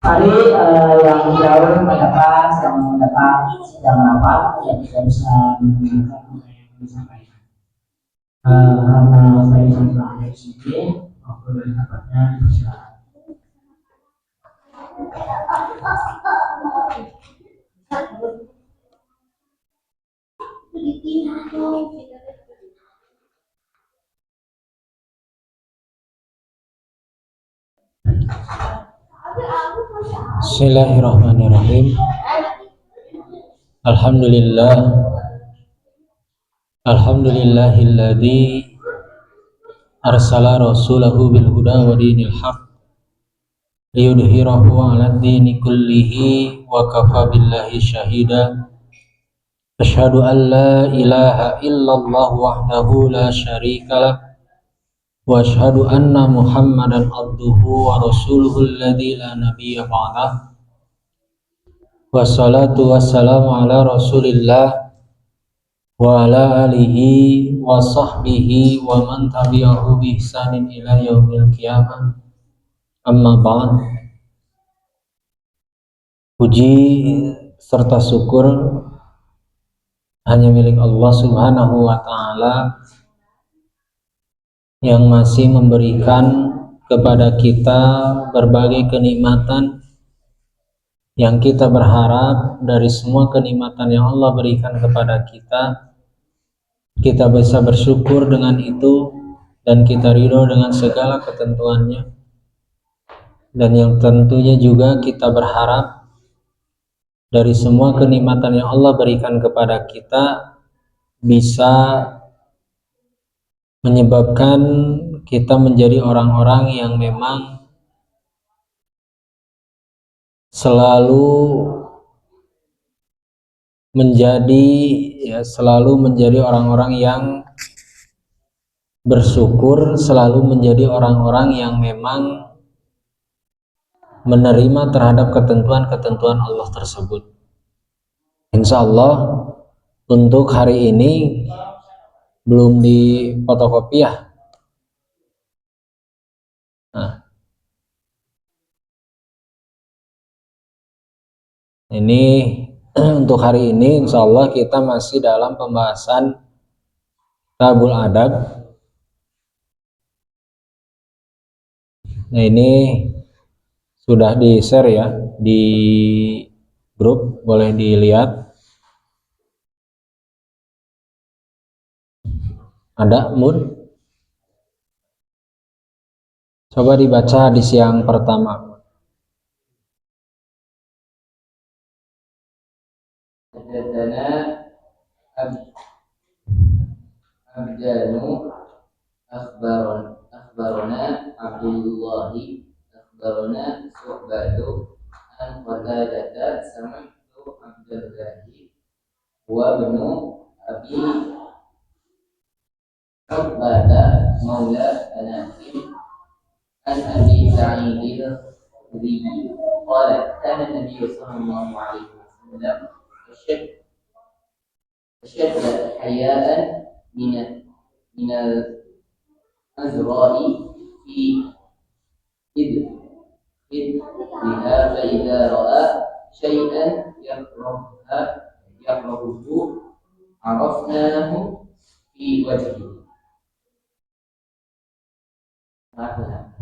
Mari yang jauh mendapat yang mendapat sedang rapat yang tidak bisa mendengarkan apa yang kami sampaikan. Karena saya sudah ada di sini, waktu dan tempatnya dipersilakan. Bismillahirrahmanirrahim. Alhamdulillahilladzi arsala rasulahu bil huda wa dinil haq liyudhhirahu 'alad dini kullihi wa kafa billahi syahida. Asyhadu an la ilaha illallah wahdahu la syarikalah wa asyhadu anna Muhammadan abduhu wa rasuluhu alladzi la nabiyya ba'dah. Wassalatu wassalamu ala rasulillah wa ala alihi wa sahbihi wa man tabi'ahu bi ihsanin ila yaumil qiyamah. Amma ba'd. Puji serta syukur hanya milik Allah Subhanahu wa ta'ala yang masih memberikan kepada kita berbagai kenikmatan yang kita berharap dari semua kenikmatan yang Allah berikan kepada kita bisa bersyukur dengan itu dan kita ridho dengan segala ketentuannya. Dan yang tentunya juga kita berharap dari semua kenikmatan yang Allah berikan kepada kita bisa menyebabkan kita menjadi orang-orang yang memang selalu menjadi orang-orang yang bersyukur, selalu menjadi orang-orang yang memang menerima terhadap ketentuan-ketentuan Allah tersebut. Insya Allah untuk hari ini belum di fotokopi ya. Nah, ini untuk hari ini insya Allah kita masih dalam pembahasan Kitabul Adab. Nah, ini sudah di share ya di grup, boleh dilihat. Ada Mun? Coba dibaca hadis yang pertama. Haddatsana Abdanu akhbarana Abdullah akhbarana Syu'batu an Qatadah sami'tu Abdullah wa ibnu Abi Uqbah maula Anasim an Abi Sa'id al-Khudri qala kana Nabi sallallahu alaihi wasallam أشد حياء من الأزراء في إذنها فإذا رأى شيئا يكرهه عرفناه في وجهه.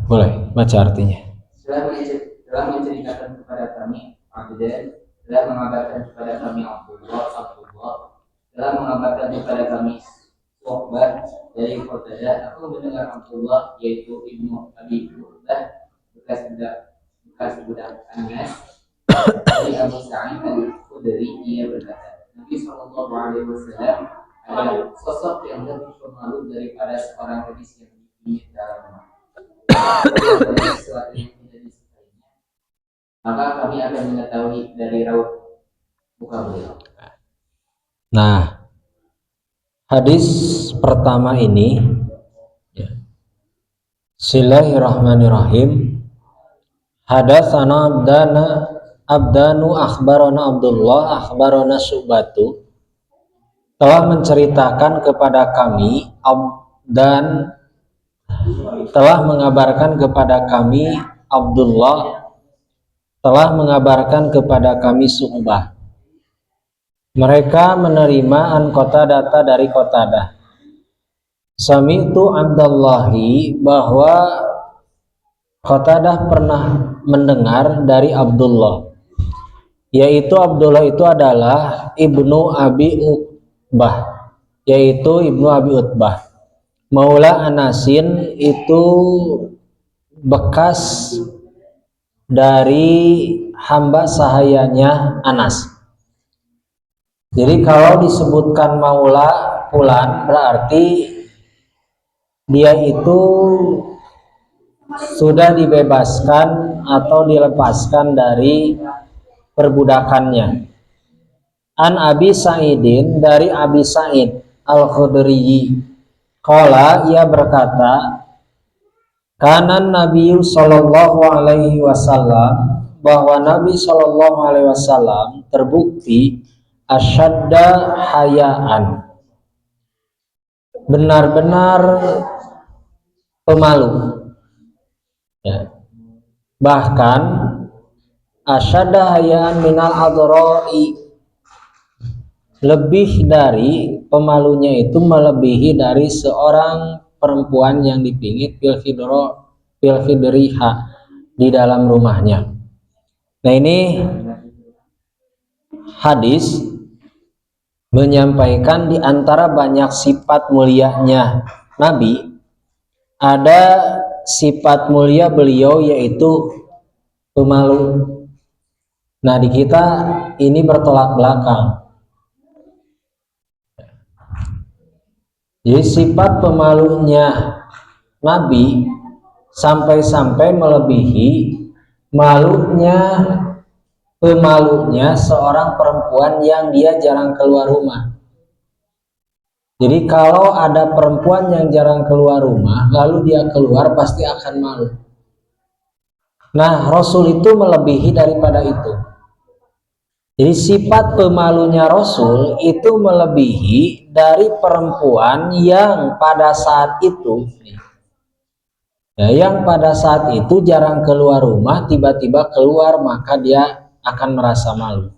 Boleh baca artinya. Telah menceritakan kepada kami Abdan, telah mengabarkan kepada kami Abdullah telah mengabarkan kepada kami Syu'bah dari Qatadah. Aku mendengar Abdullah yaitu ibnu Abi Uqbah bekas budak Anas dari Abu Sa'id al-Khudri. Ia berkata, Nabi sallallahu alaihi wasallam adalah sosok yang lebih pemalu daripada seorang gadis yang dipingit dalam rumah. Sesuatu yang tidak disukainya, maka kami akan mengetahui dari raut muka beliau. Nah, hadis pertama ini ya. Bismillahirrahmanirrahim. Hadatsana Abdanu akhbarana Abdullah akhbarana Syu'batu, telah menceritakan kepada kami dan telah mengabarkan kepada kami Abdullah telah mengabarkan kepada kami Syu'bah. Mereka menerima an Qatadah dari Qatadah. Sami'tu Abdullahi, bahwa Qatadah pernah mendengar dari Abdullah, yaitu Abdullah itu adalah Ibnu Abi Utbah, yaitu Ibnu Abi Utbah. Maula Anasin, itu bekas dari hamba sahayanya Anas. Jadi kalau disebutkan maula fulan, berarti dia itu sudah dibebaskan atau dilepaskan dari perbudakannya. An Abi Sa'idin, dari Abi Sa'id Al-Khudri, qala, ia berkata, kanan Nabi sallallahu alaihi wasallam, bahwa Nabi sallallahu alaihi wasallam terbukti asyadda hayaan, benar-benar pemalu, ya. Bahkan asyadda hayaan minal adroi, lebih dari pemalunya itu melebihi dari seorang perempuan yang dipingit fil fidriha, di dalam rumahnya. Nah, ini hadis menyampaikan di antara banyak sifat mulianya Nabi, ada sifat mulia beliau yaitu pemalu. Nah, di kita ini bertolak belakang. Jadi sifat pemalunya Nabi sampai-sampai melebihi pemalunya seorang perempuan yang dia jarang keluar rumah. Jadi kalau ada perempuan yang jarang keluar rumah, lalu dia keluar, pasti akan malu. Nah, Rasul itu melebihi daripada itu. Jadi sifat pemalunya Rasul itu melebihi dari perempuan yang pada saat itu, jarang keluar rumah, tiba-tiba keluar, maka dia akan merasa malu.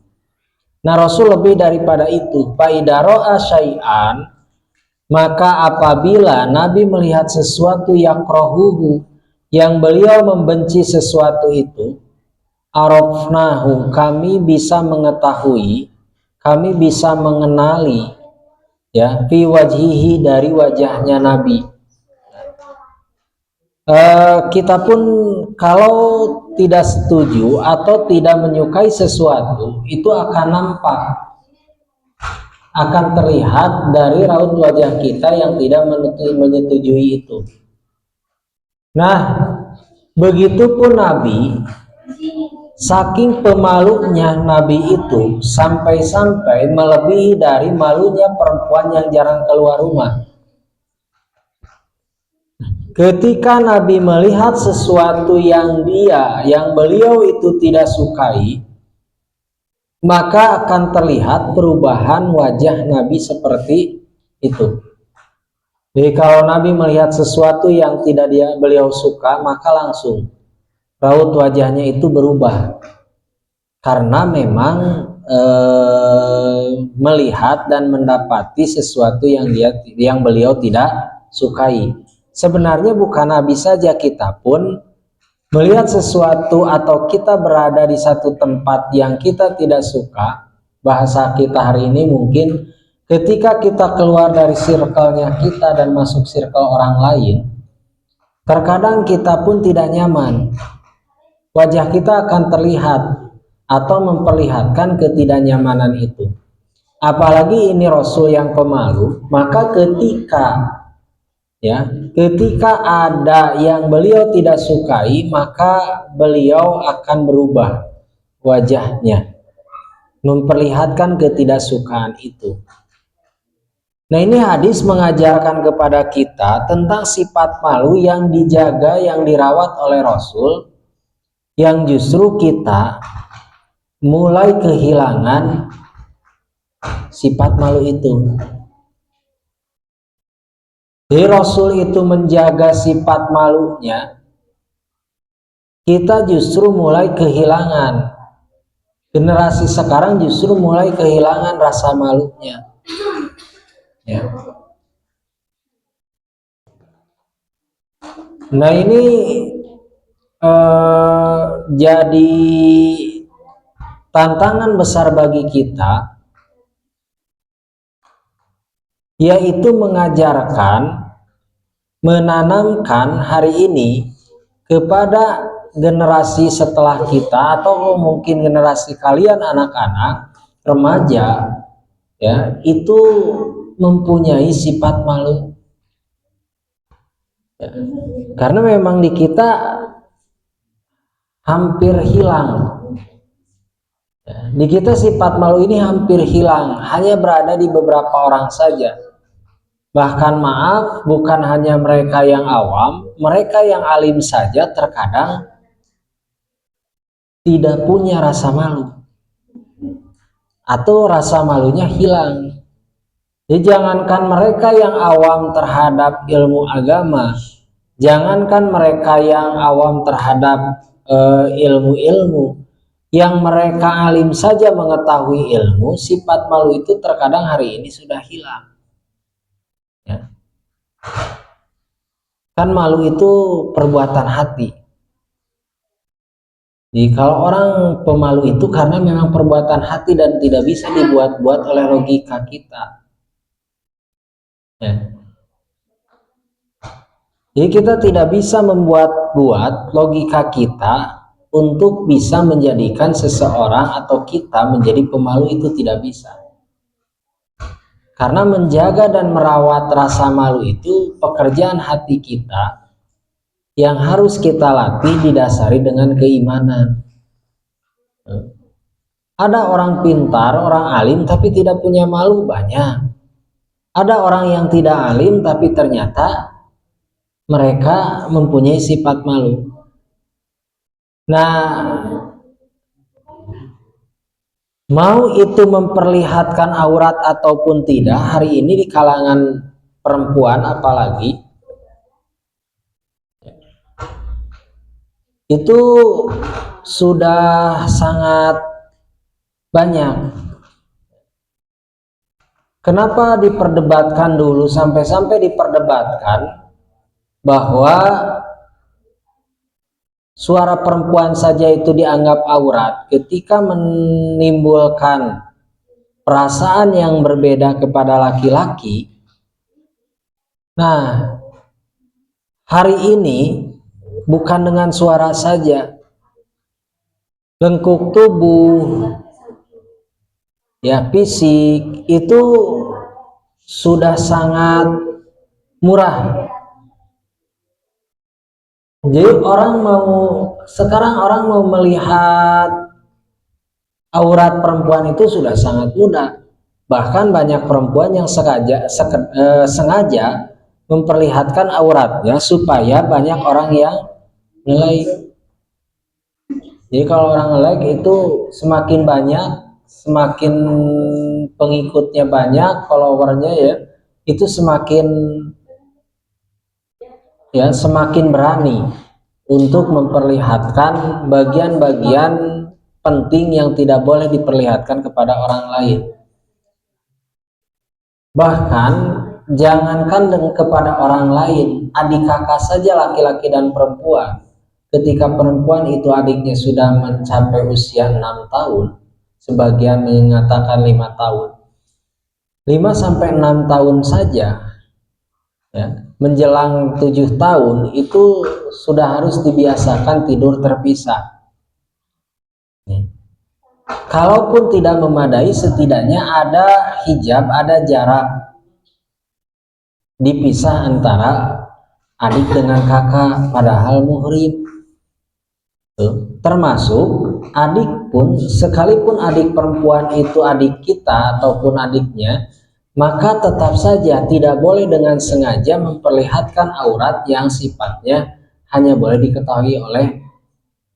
Nah, Rasul lebih daripada itu. Faidaro'a syai'an, maka apabila Nabi melihat sesuatu yakrahuhu, yang beliau membenci sesuatu itu, arafnahu, kami bisa mengetahui, kami bisa mengenali, ya, fi wajhihi, dari wajahnya Nabi. Kita pun kalau tidak setuju atau tidak menyukai sesuatu, itu akan nampak, akan terlihat dari raut wajah kita yang tidak menyetujui itu. Nah, begitupun Nabi, saking pemalunya Nabi itu sampai-sampai melebihi dari malunya perempuan yang jarang keluar rumah. Ketika Nabi melihat sesuatu yang beliau itu tidak sukai, maka akan terlihat perubahan wajah Nabi seperti itu. Jadi kalau Nabi melihat sesuatu yang tidak beliau suka, maka langsung raut wajahnya itu berubah, karena memang melihat dan mendapati sesuatu yang beliau tidak sukai. Sebenarnya bukan Nabi saja, kita pun melihat sesuatu atau kita berada di satu tempat yang kita tidak suka. Bahasa kita hari ini mungkin ketika kita keluar dari circle-nya kita dan masuk circle orang lain, terkadang kita pun tidak nyaman. Wajah kita akan terlihat atau memperlihatkan ketidaknyamanan itu. Apalagi ini Rasul yang pemalu, maka ketika ada yang beliau tidak sukai, maka beliau akan berubah wajahnya, memperlihatkan ketidaksukaan itu. Nah, ini hadis mengajarkan kepada kita tentang sifat malu yang dijaga, yang dirawat oleh Rasul, yang justru kita mulai kehilangan sifat malu itu. Jadi Rasul itu menjaga sifat malunya kita justru mulai kehilangan, generasi sekarang justru mulai kehilangan rasa malunya. Ya. Nah ini jadi tantangan besar bagi kita, yaitu mengajarkan, menanamkan hari ini kepada generasi setelah kita, atau mungkin generasi kalian anak-anak, remaja, ya, itu mempunyai sifat malu. Ya. Karena memang di kita hampir hilang. Ya, di kita sifat malu ini hampir hilang, hanya berada di beberapa orang saja. Bahkan maaf, bukan hanya mereka yang awam, mereka yang alim saja terkadang tidak punya rasa malu, atau rasa malunya hilang. Jadi jangankan mereka yang awam terhadap ilmu agama, jangankan mereka yang awam terhadap ilmu-ilmu, yang mereka alim saja mengetahui ilmu, sifat malu itu terkadang hari ini sudah hilang. Ya. Kan malu itu perbuatan hati. Jadi kalau orang pemalu itu karena memang perbuatan hati dan tidak bisa dibuat-buat oleh logika kita. Ya. Jadi kita tidak bisa membuat-buat logika kita untuk bisa menjadikan seseorang atau kita menjadi pemalu, itu tidak bisa. Karena menjaga dan merawat rasa malu itu pekerjaan hati kita yang harus kita latih, didasari dengan keimanan. Ada orang pintar, orang alim tapi tidak punya malu, banyak. Ada orang yang tidak alim tapi ternyata mereka mempunyai sifat malu. Nah, mau itu memperlihatkan aurat ataupun tidak, hari ini di kalangan perempuan apalagi, itu sudah sangat banyak. Kenapa diperdebatkan dulu, sampai-sampai diperdebatkan bahwa suara perempuan saja itu dianggap aurat ketika menimbulkan perasaan yang berbeda kepada laki-laki. Nah, hari ini bukan dengan suara saja, lengkuk tubuh, ya, fisik itu sudah sangat murah. Jadi sekarang orang mau melihat aurat perempuan itu sudah sangat mudah. Bahkan banyak perempuan yang sengaja memperlihatkan auratnya supaya banyak orang yang nge-like. Jadi kalau orang nge-like itu semakin banyak, semakin pengikutnya banyak, followernya ya, itu semakin berani untuk memperlihatkan bagian-bagian penting yang tidak boleh diperlihatkan kepada orang lain. Bahkan jangankan kepada orang lain, adik kakak saja, laki-laki dan perempuan, ketika perempuan itu adiknya sudah mencapai usia 6 tahun, sebagian mengatakan 5 tahun, 5-6 tahun saja, ya, menjelang 7 tahun itu sudah harus dibiasakan tidur terpisah. Kalaupun tidak memadai, setidaknya ada hijab, ada jarak dipisah antara adik dengan kakak padahal muhrim. Termasuk adik pun, sekalipun adik perempuan itu adik kita ataupun adiknya, maka tetap saja tidak boleh dengan sengaja memperlihatkan aurat yang sifatnya hanya boleh diketahui oleh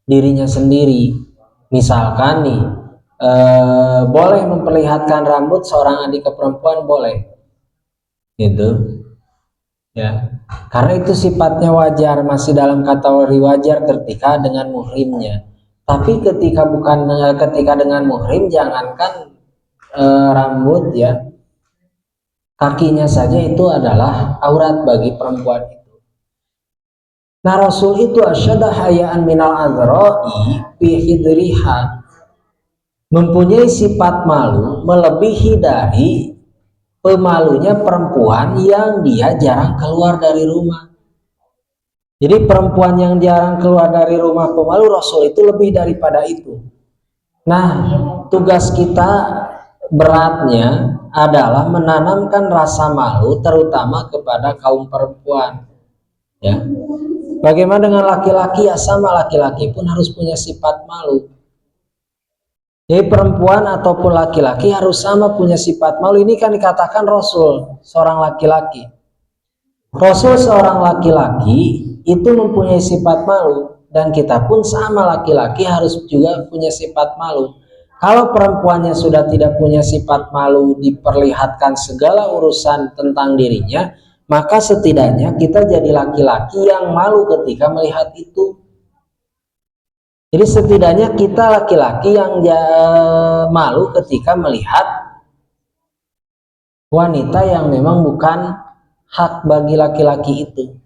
dirinya sendiri. Misalkan nih, boleh memperlihatkan rambut seorang adik ke perempuan, boleh, gitu ya. Karena itu sifatnya wajar, masih dalam kategori wajar ketika dengan muhrimnya. Tapi ketika dengan muhrim, jangankan rambut ya, kakinya saja itu adalah aurat bagi perempuan itu. Nah, Rasul itu asyadda hayaan minal azra'i fi hidriha, mempunyai sifat malu melebihi dari pemalunya perempuan yang dia jarang keluar dari rumah. Jadi perempuan yang jarang keluar dari rumah pemalu, Rasul itu lebih daripada itu. Nah, tugas kita beratnya adalah menanamkan rasa malu terutama kepada kaum perempuan. Ya. Bagaimana dengan laki-laki? Ya sama, laki-laki pun harus punya sifat malu. Jadi perempuan ataupun laki-laki harus sama punya sifat malu. Ini kan dikatakan Rasul, seorang laki-laki. Rasul seorang laki-laki itu mempunyai sifat malu, dan kita pun sama, laki-laki harus juga punya sifat malu. Kalau perempuannya sudah tidak punya sifat malu, diperlihatkan segala urusan tentang dirinya, maka setidaknya kita jadi laki-laki yang malu ketika melihat itu. Jadi setidaknya kita laki-laki yang malu ketika melihat wanita yang memang bukan hak bagi laki-laki itu.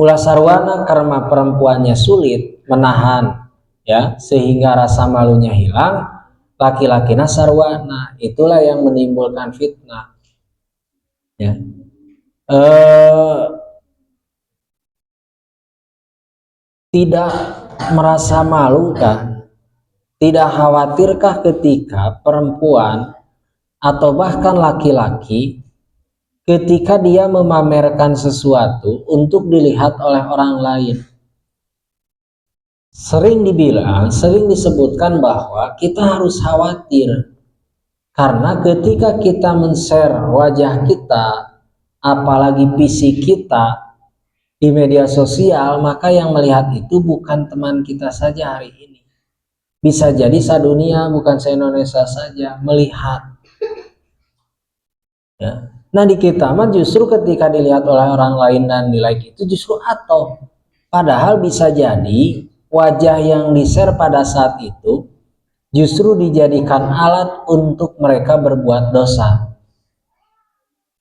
Ulah sarwana karena perempuannya sulit menahan ya, sehingga rasa malunya hilang, laki-laki sarwana, itulah yang menimbulkan fitnah ya. Tidak merasa malu kah? Tidak khawatirkah ketika perempuan atau bahkan laki-laki ketika dia memamerkan sesuatu untuk dilihat oleh orang lain? Sering disebutkan bahwa kita harus khawatir, karena ketika kita men-share wajah kita, apalagi fisik kita di media sosial, maka yang melihat itu bukan teman kita saja hari ini, bisa jadi sadunia, bukan se-Indonesia saja melihat ya. Nah, di kita mah justru ketika dilihat oleh orang lain dan di like itu justru atau padahal bisa jadi wajah yang di-share pada saat itu justru dijadikan alat untuk mereka berbuat dosa.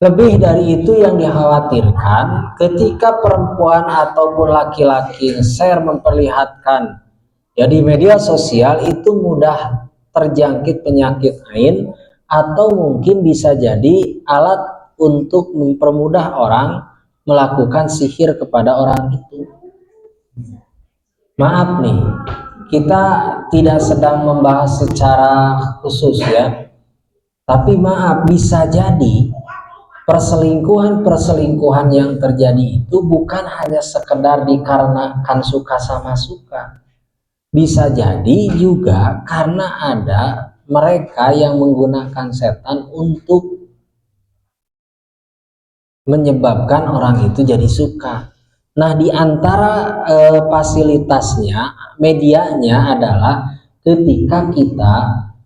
Lebih dari itu yang dikhawatirkan ketika perempuan ataupun laki-laki share memperlihatkan ya di media sosial, itu mudah terjangkit penyakit ain, atau mungkin bisa jadi alat untuk mempermudah orang melakukan sihir kepada orang itu. Maaf nih, kita tidak sedang membahas secara khusus ya, tapi maaf, bisa jadi perselingkuhan yang terjadi itu bukan hanya sekedar dikarenakan suka sama suka, bisa jadi juga karena ada mereka yang menggunakan setan untuk menyebabkan orang itu jadi suka. Nah, di antara fasilitasnya, medianya adalah ketika kita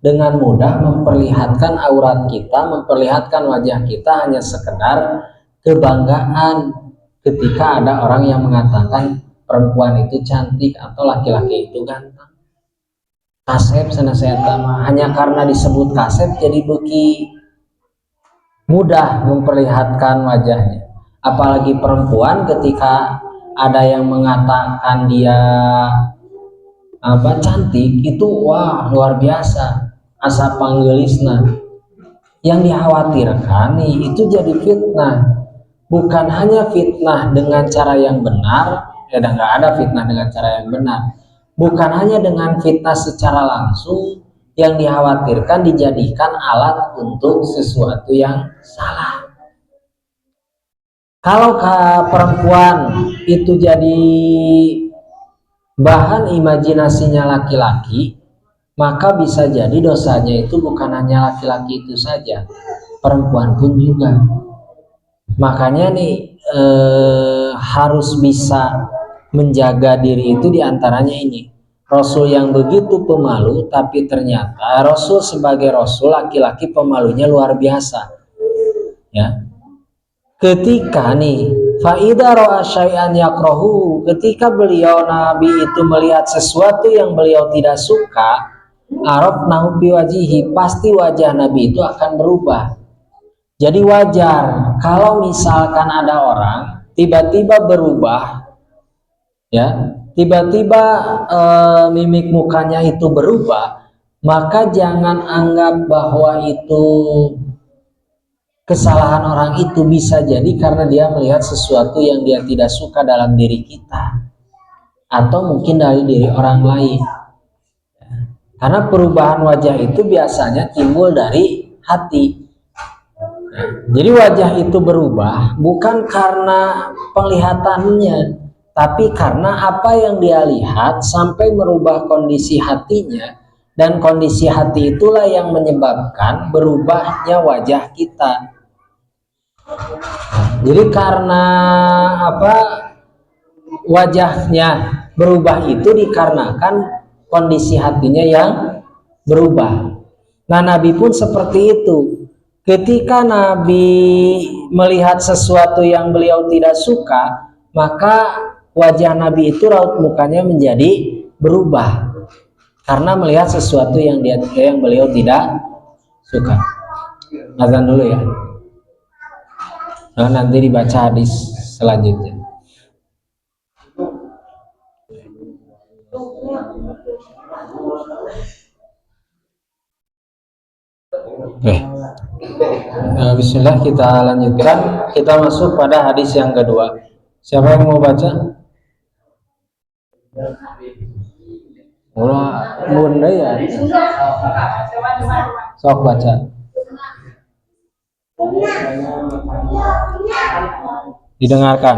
dengan mudah memperlihatkan aurat kita, memperlihatkan wajah kita hanya sekedar kebanggaan ketika ada orang yang mengatakan perempuan itu cantik atau laki-laki itu ganteng. Kasep sana saya tama, hanya karena disebut kasep jadi beki mudah memperlihatkan wajahnya. Apalagi perempuan ketika ada yang mengatakan dia cantik, itu wah luar biasa asa panggelisna. Yang dikhawatirkan nih itu jadi fitnah, bukan hanya fitnah dengan cara yang benar ya, nggak ada fitnah dengan cara yang benar, bukan hanya dengan fitnah secara langsung, yang dikhawatirkan dijadikan alat untuk sesuatu yang salah. Kalau perempuan itu jadi bahan imajinasinya laki-laki, maka bisa jadi dosanya itu bukan hanya laki-laki itu saja, perempuan pun juga. Makanya nih harus bisa menjaga diri itu, diantaranya ini. Rasul yang begitu pemalu, tapi ternyata Rasul sebagai Rasul laki-laki pemalunya luar biasa ya. Ketika nih Fa idza ra'a syai'an yakrahu, ketika beliau Nabi itu melihat sesuatu yang beliau tidak suka, arafnahu fi wajihi, pasti wajah Nabi itu akan berubah. Jadi wajar kalau misalkan ada orang tiba-tiba berubah, ya, tiba-tiba mimik mukanya itu berubah, maka jangan anggap bahwa itu kesalahan orang itu, bisa jadi karena dia melihat sesuatu yang dia tidak suka dalam diri kita atau mungkin dari diri orang lain. Karena perubahan wajah itu biasanya timbul dari hati. Jadi wajah itu berubah bukan karena penglihatannya, tapi karena apa yang dia lihat sampai merubah kondisi hatinya, dan kondisi hati itulah yang menyebabkan berubahnya wajah kita. Jadi karena apa wajahnya berubah itu dikarenakan kondisi hatinya yang berubah. Nah, Nabi pun seperti itu. Ketika Nabi melihat sesuatu yang beliau tidak suka, maka wajah Nabi itu raut mukanya menjadi berubah karena melihat sesuatu yang beliau tidak suka. Azan dulu ya. Nah, nanti dibaca hadis selanjutnya. Bismillah, kita lanjutkan. Kita masuk pada hadis yang kedua. Siapa yang mau baca? Bunda ya. Sok baca. Didengarkan.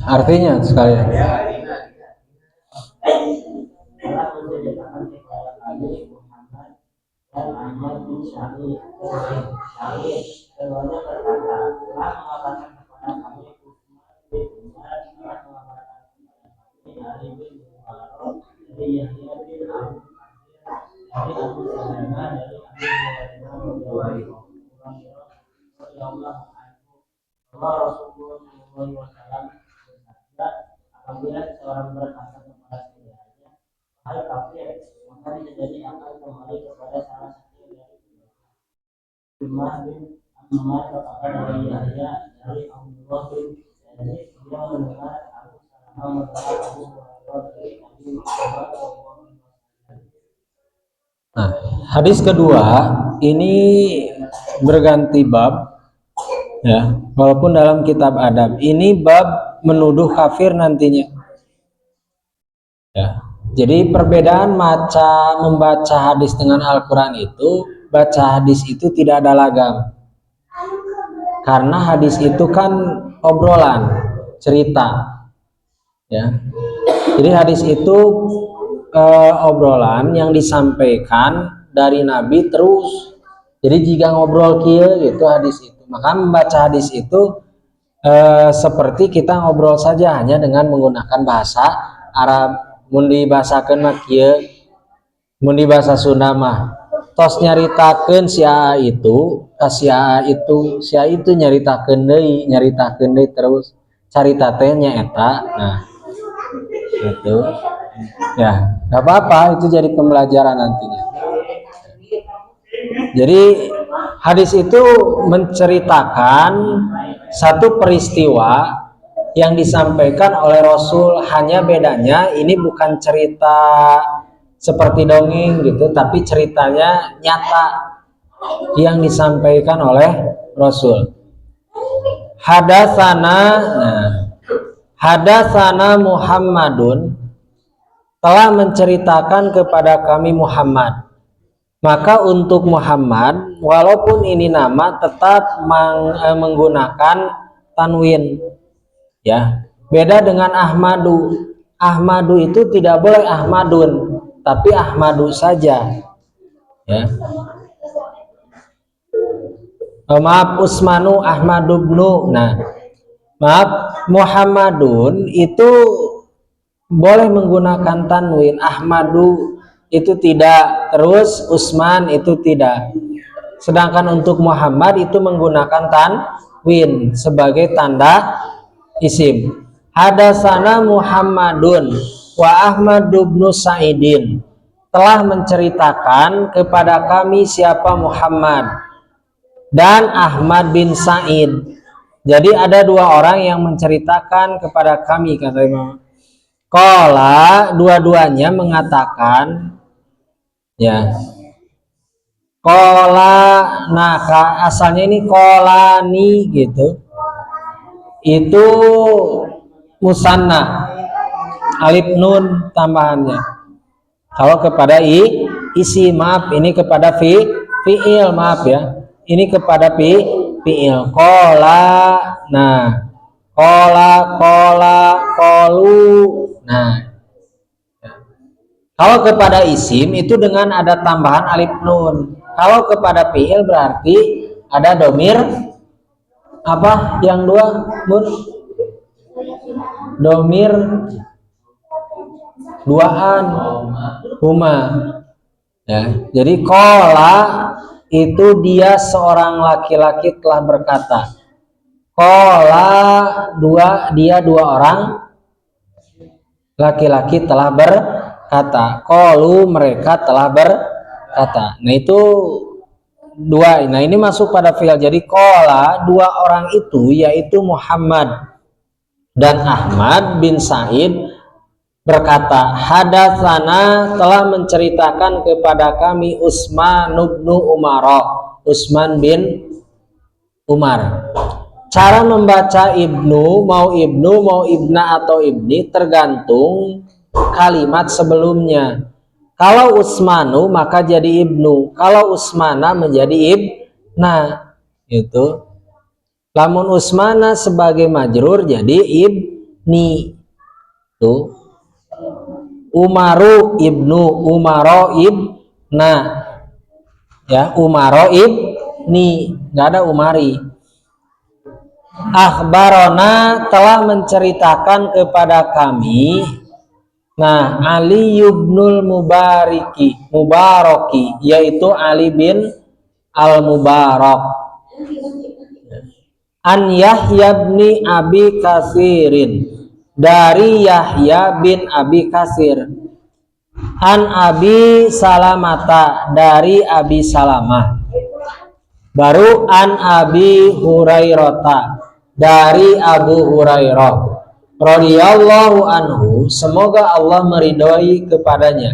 Artinya sekalian. Nah, hadis kedua ini berganti bab, ya, walaupun dalam kitab adab ini bab menuduh kafir nantinya. Ya, jadi perbedaan membaca hadis dengan Al-Quran itu, baca hadis itu tidak ada lagam, karena hadis itu kan obrolan, cerita, ya. Jadi hadis itu obrolan yang disampaikan dari Nabi terus. Jadi jika ngobrol kia gitu hadis itu, maka membaca hadis itu seperti kita ngobrol saja, hanya dengan menggunakan bahasa Arab, mun dibahasakeun mah kieu, mun di bahasa Sunda mah tos nyaritakeun si AA itu ka si AA itu, si AA itu nyaritakeun deui terus carita teh nyaeta. Nah itu ya nggak apa-apa, itu jadi pembelajaran nantinya. Jadi hadis itu menceritakan satu peristiwa yang disampaikan oleh Rasul, hanya bedanya ini bukan cerita seperti dongeng gitu, tapi ceritanya nyata yang disampaikan oleh Rasul. Hadatsana Muhammadun, telah menceritakan kepada kami Muhammad. Maka untuk Muhammad, walaupun ini nama tetap menggunakan tanwin, ya. Beda dengan Ahmadu. Ahmadu itu tidak boleh Ahmadun, tapi Ahmadu saja, ya. Maaf, Usmanu Ahmadubnu. Nah, maaf, Muhammadun itu boleh menggunakan tanwin, Ahmadu itu tidak, terus Usman itu tidak. Sedangkan untuk Muhammad itu menggunakan tanwin sebagai tanda isim. Hadatsana Muhammadun wa Ahmad bin Sa'idin, telah menceritakan kepada kami siapa Muhammad dan Ahmad bin Sa'id. Jadi ada dua orang yang menceritakan kepada kami, kata Imam. Qala, dua-duanya mengatakan, ya. Qala, nah asalnya ini qolani gitu. Itu musanna, alif nun tambahannya. Kalau kepada isi, maaf, ini kepada fi'il, maaf ya. Ini kepada fi'il. Qala, nah. Qala, qalu. Nah. Kalau kepada isim itu dengan ada tambahan alif nun. Kalau kepada fi'il berarti ada domir apa yang dua, Bun? Domir duaan, huma. Ya, jadi qala itu dia seorang laki-laki telah berkata. Qala dia dua orang laki-laki telah berkata. Qalu mereka telah berkata. Nah itu dua. Nah ini masuk pada fi'il. Jadi qala dua orang itu yaitu Muhammad dan Ahmad bin Sa'id berkata, hadatsana telah menceritakan kepada kami Utsman bin Umar. Utsman bin Umar. Cara membaca ibnu mau ibna atau ibni tergantung kalimat sebelumnya. Kalau Utsmanu maka jadi ibnu, kalau Utsmana menjadi ibna. Itu. Lamun Utsmana sebagai majrur jadi ibni. Tuh. Umaru ibnu, Umaro ibna. Ya, Umaro ibni, enggak ada Umari. Akhbarona telah menceritakan kepada kami. Nah, Ali ibnul Mubaraki, yaitu Ali bin Al-Mubarak. An Yahya bin Abi Katsirin, dari Yahya bin Abi Katsir. An Abi Salamata, dari Abi Salamah. Baru an Abi Hurairah, dari Abu Hurairah radhiyallahu anhu, semoga Allah meridhoi kepadanya.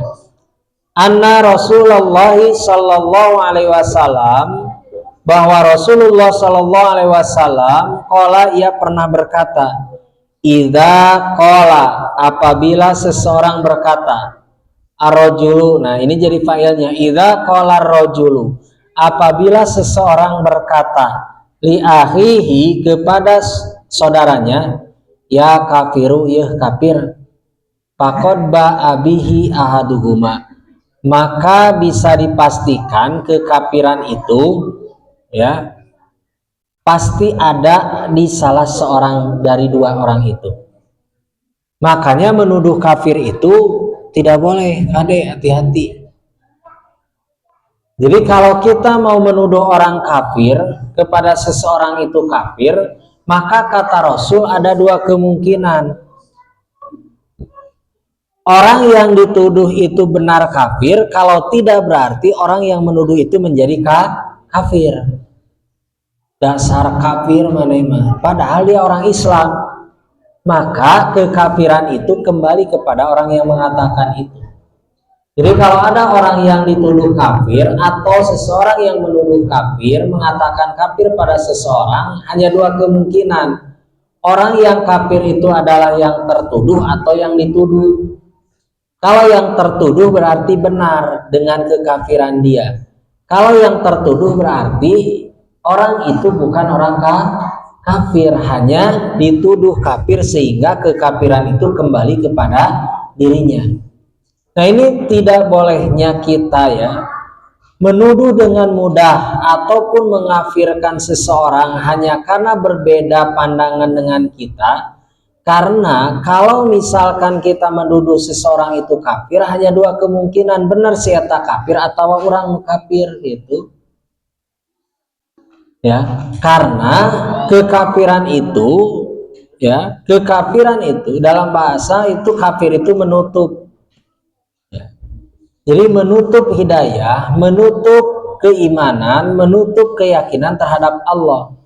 Anna Rasulullah sallallahu alaihi wasallam, bahwa Rasulullah sallallahu alaihi wasallam qala, ia pernah berkata, idza qala, apabila seseorang berkata, ar-rajulu, nah ini jadi fa'ilnya, idza qala ar-rajulu, apabila seseorang berkata li akhihi, kepada saudaranya, ya kafiru, ya kafir, faqad ba'abihi ahaduhuma, maka bisa dipastikan kekafiran itu, ya, pasti ada di salah seorang dari dua orang itu. Makanya menuduh kafir itu tidak boleh, hati-hati. Jadi kalau kita mau menuduh orang kafir kepada seseorang itu kafir, maka kata Rasul ada dua kemungkinan. Orang yang dituduh itu benar kafir, kalau tidak berarti orang yang menuduh itu menjadi kafir. Dasar kafir mana, padahal dia orang Islam. Maka kekafiran itu kembali kepada orang yang mengatakan itu. Jadi kalau ada orang yang dituduh kafir atau seseorang yang menuduh kafir, mengatakan kafir pada seseorang, hanya dua kemungkinan. Orang yang kafir itu adalah yang tertuduh atau yang dituduh. Kalau yang tertuduh berarti benar dengan kekafiran dia. Kalau yang tertuduh berarti orang itu bukan orang kafir, hanya dituduh kafir sehingga kekafiran itu kembali kepada dirinya. Nah, ini tidak bolehnya kita menuduh dengan mudah ataupun mengkafirkan seseorang hanya karena berbeda pandangan dengan kita. Karena kalau misalkan kita menuduh seseorang itu kafir, hanya dua kemungkinan, benar si eta kafir atau orang kafir gitu. Ya, karena kekafiran itu dalam bahasa itu kafir itu menutup. Jadi menutup hidayah, menutup keimanan, menutup keyakinan terhadap Allah.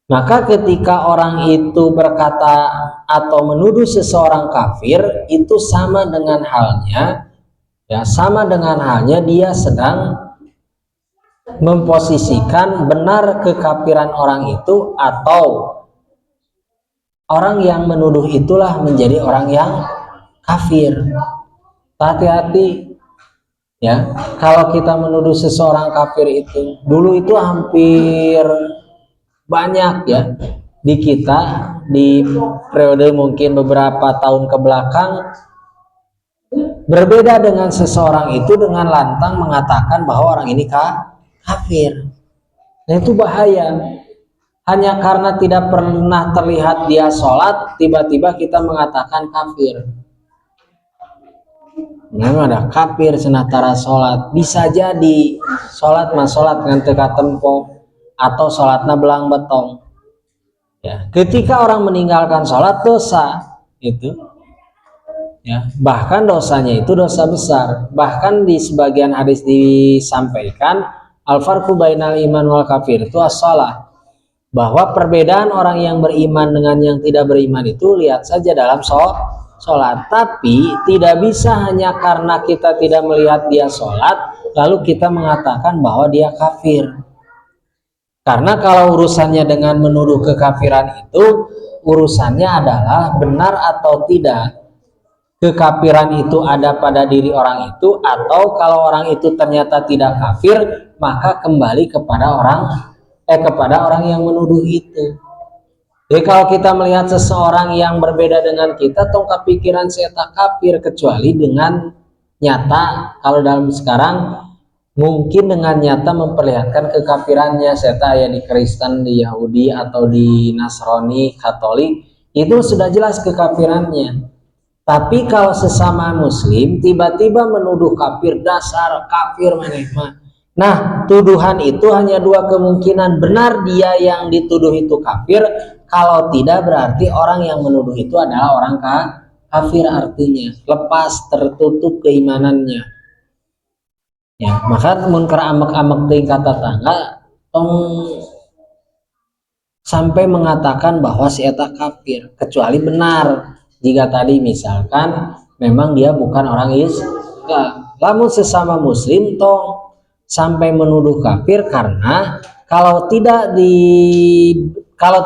Maka ketika orang itu berkata atau menuduh seseorang kafir, itu sama dengan halnya dia sedang memposisikan benar kekafiran orang itu, atau orang yang menuduh itulah menjadi orang yang kafir. Hati-hati ya, kalau kita menuduh seseorang kafir itu, dulu itu hampir banyak ya di kita, di periode mungkin beberapa tahun ke belakang, berbeda dengan seseorang itu dengan lantang mengatakan bahwa orang ini kafir. Nah, itu bahaya. Hanya karena tidak pernah terlihat dia sholat, tiba-tiba kita mengatakan kafir. Memang ada kafir senatara sholat, bisa jadi sholat dengan teka tempo atau sholatnya belang betong. Ya, ketika orang meninggalkan sholat dosa itu, ya, bahkan dosanya itu dosa besar. Bahkan di sebagian hadis disampaikan al-farqu bainal iman wal kafir itu as-shalah, bahwa perbedaan orang yang beriman dengan yang tidak beriman itu lihat saja dalam sholat. Tapi tidak bisa hanya karena kita tidak melihat dia sholat lalu kita mengatakan bahwa dia kafir. Karena kalau urusannya dengan menuduh kekafiran itu, urusannya adalah benar atau tidak kekafiran itu ada pada diri orang itu, atau kalau orang itu ternyata tidak kafir, maka kembali kepada orang yang menuduh itu. Jadi kalau kita melihat seseorang yang berbeda dengan kita, tongkat pikiran saya tak kafir, kecuali dengan nyata. Kalau dalam sekarang mungkin dengan nyata memperlihatkan kekafirannya, serta di Kristen, di Yahudi, atau di Nasrani, Katolik, itu sudah jelas kekafirannya. Tapi kalau sesama Muslim tiba-tiba menuduh kafir, dasar kafir mana? Nah, tuduhan itu hanya dua kemungkinan, benar dia yang dituduh itu kafir, kalau tidak berarti orang yang menuduh itu adalah orang kafir, artinya lepas, tertutup keimanannya. Ya, maka munkar amek-amek tingkat tetangga sampai mengatakan bahwa si eta kafir, kecuali benar jika tadi misalkan memang dia bukan orang Islam. Lamun sesama Muslim tong sampai menuduh kafir, karena kalau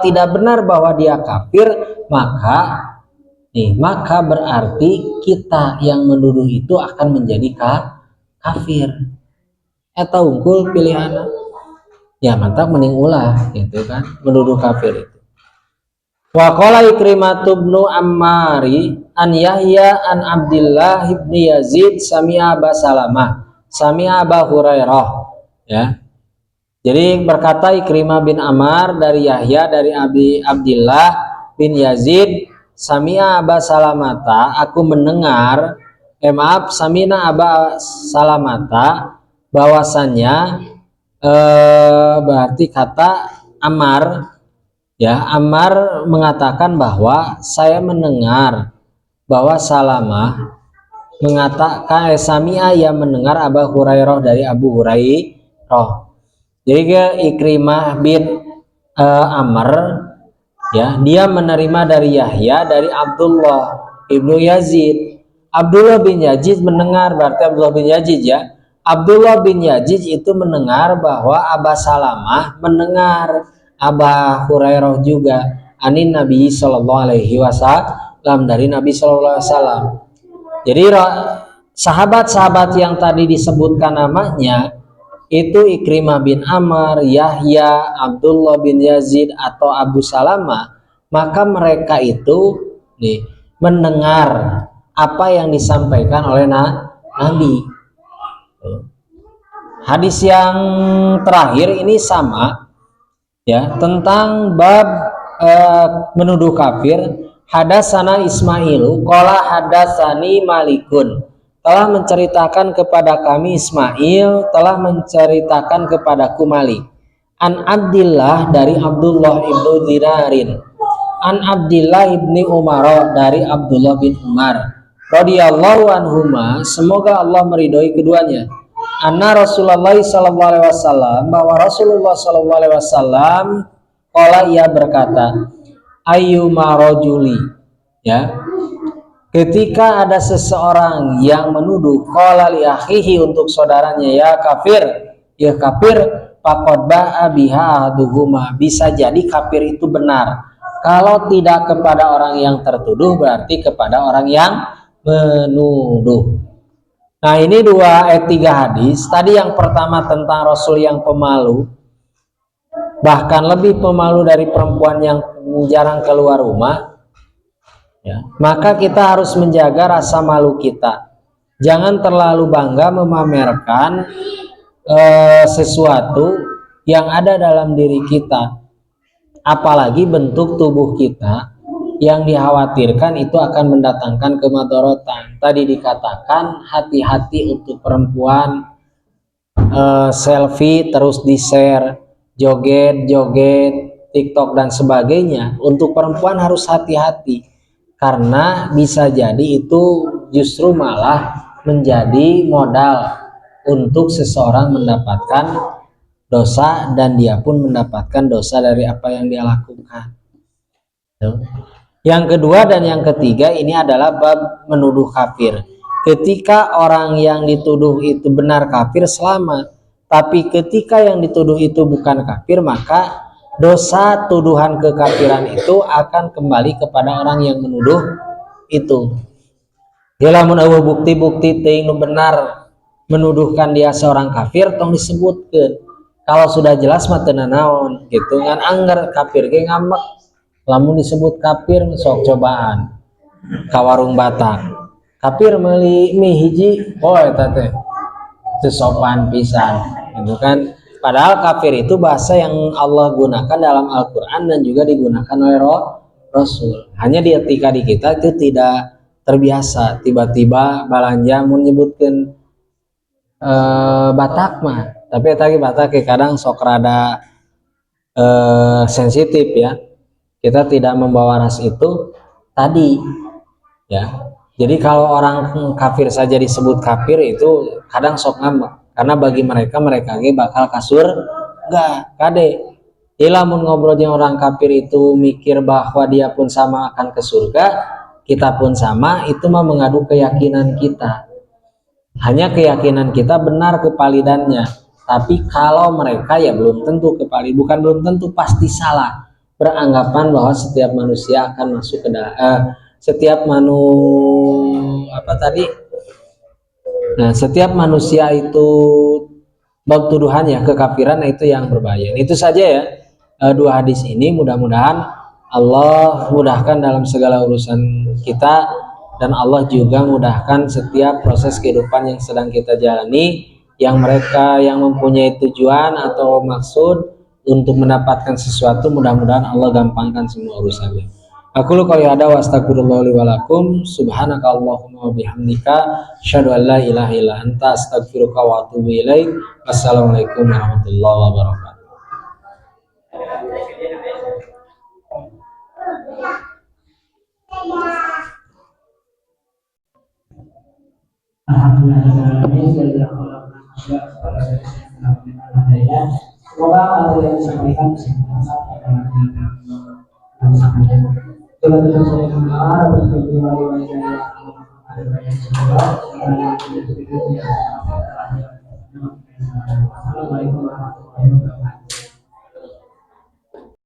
tidak benar bahwa dia kafir, maka berarti kita yang menuduh itu akan menjadi kafir. Eta unggul pilihan. Ya mantap, mending ulah gitu kan, menuduh kafir itu. Wa qala Ikrimah ibnu Ammari an Yahya an Abdillah ibni Yazid sami'a Aba Salamah sami'a Aba Hurairah, ya. Jadi berkata Ikrimah bin Ammar dari Yahya dari Abdillah bin Yazid Sami'a Aba Salamata, aku mendengar, Samina Aba Salamata, bahwasannya berarti kata Ammar, ya, Ammar mengatakan bahwa saya mendengar bahwa Salamah mengatakan Sami'a yang mendengar Abu Hurairah dari Abu Hurairah. Jadi Ikrimah bin Amr, ya, dia menerima dari Yahya dari Abdullah ibnu Yazid. Abdullah bin Yazid mendengar, berarti Abdullah bin Yazid, ya. Abdullah bin Yazid itu mendengar bahwa Aba Salamah mendengar Aba Hurairah juga anin Nabi Shallallahu Alaihi Wasallam, dari Nabi Shallallahu Alaihi Wasallam. Jadi sahabat-sahabat yang tadi disebutkan namanya itu Ikrimah bin Amr, Yahya, Abdullah bin Yazid atau Abu Salamah, maka mereka itu mendengar apa yang disampaikan oleh Nabi. Hadis yang terakhir ini sama, ya, tentang bab menuduh kafir. Hadatsana Ismailu qala hadatsani Malikun, telah menceritakan kepada kami Ismail, telah menceritakan kepadaku Malik. An Abdillah, dari Abdullah ibnu Dinarin. An Abdillah ibni Umar, dari Abdullah bin Umar radhiyallahu anhuma, semoga Allah meridhoi keduanya. Anna Rasulullah sallallahu alaihi wasallam, bahwa Rasulullah sallallahu alaihi wasallam qala, ia berkata, ayyuma rajuli, ya, ketika ada seseorang yang menuduh qala li akhihi, untuk saudaranya, ya kafir, ya kafir, faqad ba'a biha ahaduhuma, bisa jadi kafir itu benar. Kalau tidak kepada orang yang tertuduh, berarti kepada orang yang menuduh. Nah, ini tiga hadis. Tadi yang pertama tentang Rasul yang pemalu, bahkan lebih pemalu dari perempuan yang jarang keluar rumah, ya, maka kita harus menjaga rasa malu kita. Jangan terlalu bangga memamerkan sesuatu yang ada dalam diri kita, apalagi bentuk tubuh kita yang dikhawatirkan itu akan mendatangkan kemadharatan. Tadi dikatakan hati-hati untuk perempuan, selfie terus di-share, joget-joget, TikTok dan sebagainya. Untuk perempuan harus hati-hati, karena bisa jadi itu justru malah menjadi modal untuk seseorang mendapatkan dosa, dan dia pun mendapatkan dosa dari apa yang dia lakukan. Yang kedua dan yang ketiga ini adalah bab menuduh kafir. Ketika orang yang dituduh itu benar kafir, selamat. Tapi ketika yang dituduh itu bukan kafir, maka dosa tuduhan kekafiran itu akan kembali kepada orang yang menuduh itu. Dia lamun eueuh bukti-bukti teuing nu benar menuduhkan dia seorang kafir, tong disebutkeun. Kalau sudah jelas mah teu naon gitu, ngan angger kafir ge ngambek. Lamun disebut kafir, sok cobaan ka warung Batak, kafir meuli mie hiji, oh eta teh teu sopan pisan gitu kan. Padahal kafir itu bahasa yang Allah gunakan dalam Al-Qur'an dan juga digunakan oleh Rasul. Hanya ketika di kita itu tidak terbiasa, tiba-tiba balanja menyebutkan Batak mah, tapi tadi Batak kadang sok rada sensitif, ya. Kita tidak membawa ras itu tadi, ya. Jadi kalau orang kafir saja disebut kafir itu kadang sok ngambek, karena bagi mereka bakal kasur enggak kade. Ilamun ngobrol dengan orang kafir itu mikir bahwa dia pun sama akan ke surga, kita pun sama, itu mah mengadu keyakinan kita. Hanya keyakinan kita benar kepalidannya, tapi kalau mereka ya belum tentu kepalid, bukan belum tentu, pasti salah. Beranggapan bahwa setiap manusia akan masuk ke setiap setiap manusia itu bab tuduhannya kekafiran, itu yang berbahaya. Itu saja, ya, dua hadis ini. Mudah-mudahan Allah mudahkan dalam segala urusan kita, dan Allah juga mudahkan setiap proses kehidupan yang sedang kita jalani. Yang mereka yang mempunyai tujuan atau maksud untuk mendapatkan sesuatu, mudah-mudahan Allah gampangkan semua urusannya. Aku lu qouli hada wa astagfirullah li wa lakum subhanaka allahumma wa bihamdika asyhadu an la ilaha illa anta astaghfiruka wa atubu ilaik. Wassalamualaikum warahmatullahi wabarakatuh. Semoga apa yang disampaikan bisa bermanfaat dan disampaikan. Coba kita bersama berpikir bagaimana Assalamualaikum warahmatullahi wabarakatuh.